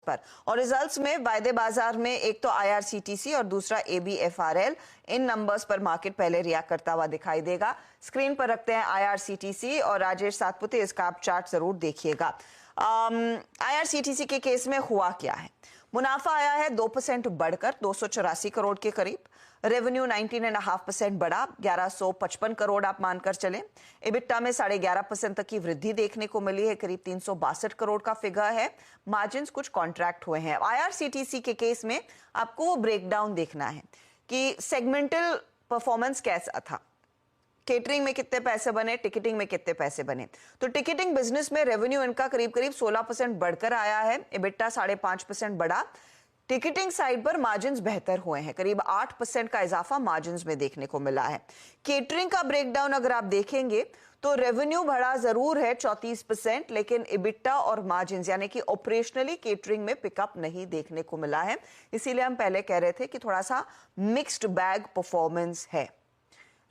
पर। और रिजल्ट्स में वायदे बाजार में एक तो आईआरसीटीसी और दूसरा एबीएफआरएल, इन नंबर्स पर मार्केट पहले रिएक्ट करता हुआ दिखाई देगा। स्क्रीन पर रखते हैं आईआरसीटीसी और राजेश सातपुते, इसका आप चार्ट जरूर देखिएगा। आईआरसीटीसी के केस में हुआ क्या है? मुनाफा आया है 2% बढ़कर 284 करोड़ के करीब। रेवेन्यू 19.5% बढ़ा, 1155 करोड़ आप मानकर चलें। इबिट्टा में 11.5% तक की वृद्धि देखने को मिली है, करीब 362 करोड़ का फिगर है। मार्जिन्स कुछ कॉन्ट्रैक्ट हुए हैं। आईआरसीटीसी के केस में आपको वो ब्रेकडाउन देखना है कि सेगमेंटल परफॉर्मेंस कैसा था। केटरिंग में कितने पैसे बने, टिकटिंग में कितने पैसे बने। तो टिकटिंग बिजनेस में रेवेन्यू इनका करीब 16% बढ़कर आया है, इबिट्टा 5.5% बढ़ा। टिकटिंग साइड पर मार्जिन्स बेहतर हुए हैं, करीब 8% का इजाफा मार्जिन्स में देखने को मिला है। केटरिंग का ब्रेकडाउन अगर आप देखेंगे तो रेवेन्यू बढ़ा जरूर है 34%, लेकिन इबिट्टा और मार्जिन्स यानी कि ऑपरेशनली केटरिंग में पिकअप नहीं देखने को मिला है। इसीलिए हम पहले कह रहे थे कि थोड़ा सा मिक्स्ड बैग परफॉर्मेंस है।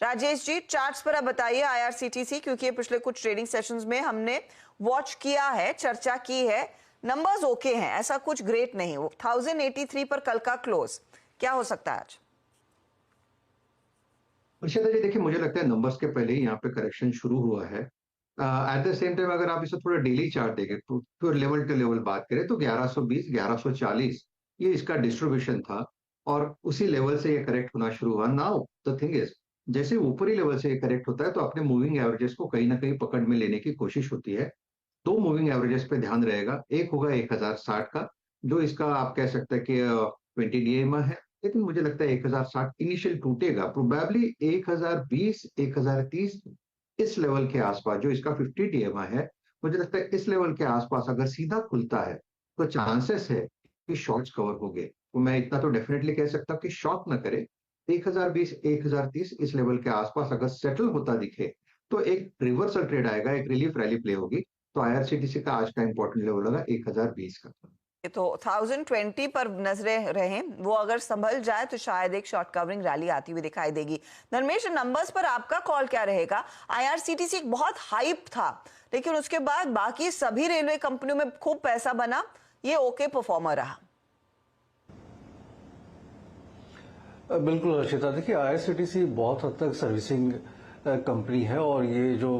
राजेश जी, चार्ट्स पर आप बताइए आईआरसीटीसी, क्योंकि पिछले कुछ ट्रेडिंग सेशंस में हमने वॉच किया है, चर्चा की है, नंबर्स ओके हैं, ऐसा कुछ ग्रेट नहीं। वो 1083 पर कल का क्लोज क्या हो सकता है आज? अर्षिता जी, देखिए मुझे लगता है नंबर्स के पहले ही यहाँ पे करेक्शन शुरू हुआ है। एट द सेम टाइम अगर आप इसे थोड़ा डेली चार्ट देखें तो लेवल टू लेवल बात करें तो 1120 1140 ये इसका डिस्ट्रीब्यूशन था और उसी लेवल से ये करेक्ट होना शुरू हुआ। नाउ द थिंग इज, जैसे ऊपरी लेवल से ये करेक्ट होता है तो अपने मूविंग एवरेजेस को कहीं ना कहीं पकड़ में लेने की कोशिश होती है। दो मूविंग एवरेजेस पे ध्यान रहेगा, एक होगा 1060 का, जो इसका आप कह सकते हैं कि 20 डीएमए है, लेकिन मुझे लगता है 1060 इनिशियल टूटेगा, प्रोबेबली 1020 1030 इस लेवल के आसपास, जो इसका 50 डीएमए है, मुझे लगता है इस लेवल के आसपास अगर सीधा खुलता है तो चांसेस है कि शॉर्ट्स कवर हो गए। तो मैं इतना तो डेफिनेटली कह सकता हूँ कि शॉर्ट ना करे। 1020 1030 इस लेवल के आसपास अगर सेटल होता दिखे तो एक रिवर्सल ट्रेड आएगा, एक रिलीफ रैली प्ले होगी। तो आईआरसीटीसी का आज का इंपॉर्टेंट लेवल होगा 1020 का। तो 1020 पर नजरें रहें, वो अगर संभल जाए तो शायद एक शॉर्ट कवरिंग रैली आती हुई दिखाई देगी। धर्मेश, नंबर्स पर आपका कॉल क्या रहेगा? आईआरसीटीसी एक बहुत हाइप था, लेकिन उसके बाद बाकी सभी रेलवे कंपनियों में खूब पैसा बना, ये ओके परफॉर्मर रहा। बिल्कुल अर्षिता, देखिए आईआरसीटीसी बहुत हद तक सर्विसिंग कंपनी है और ये जो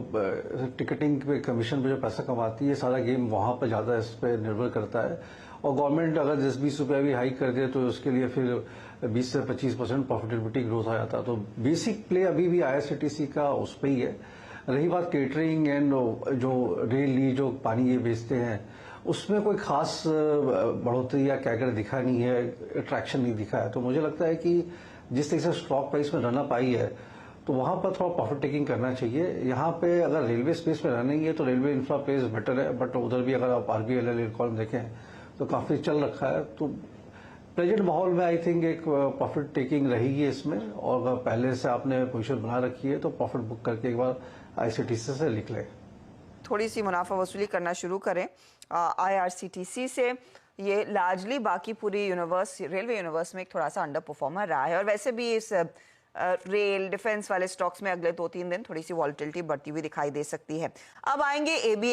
टिकटिंग पे कमीशन पे जो पैसा कमाती है, सारा गेम वहां पर ज्यादा इस पे निर्भर करता है। और गवर्नमेंट अगर 10-20 रुपया भी हाइक कर दे तो उसके लिए फिर 20 से 25% प्रॉफिटेबिलिटी ग्रोथ आ जाता है। तो बेसिक प्ले अभी भी आईआरसीटीसी का उस पर ही है। रही बात केटरिंग एंड जो रेल ली जो पानी ये बेचते हैं, उसमें कोई खास बढ़ोतरी या कैगर दिखा नहीं है, अट्रैक्शन नहीं दिखा है। तो मुझे लगता है कि जिस तरह से स्टॉक प्राइस में रनअप आई है तो वहां पर थोड़ा प्रॉफिट टेकिंग करना चाहिए। यहाँ पे अगर रेलवे स्पेस में रनिंग है तो रेलवे इंफ्रा प्लेस बेटर है, बट उधर भी अगर आप आरबीएलएल इरकॉन देखें तो काफी चल रखा है। तो प्रेजेंट माहौल में आई थिंक एक प्रॉफिट टेकिंग रहेगी इसमें, और अगर पहले से आपने पोजीशन बना रखी है तो प्रॉफिट बुक करके एक बार आईआरसीटीसी से लिख लें, थोड़ी सी मुनाफा वसूली करना शुरू करें आईआरसीटीसी से। ये लार्जली बाकी पूरी यूनिवर्स, रेलवे यूनिवर्स में एक थोड़ा सा अंडर परफॉर्मर रहा है। और वैसे भी इस रेल डिफेंस वाले स्टॉक्स में अगले 2-3 दिन थोड़ी सी वॉलेटिलिटी बढ़ती हुई दिखाई दे सकती है। अब आएंगे एबी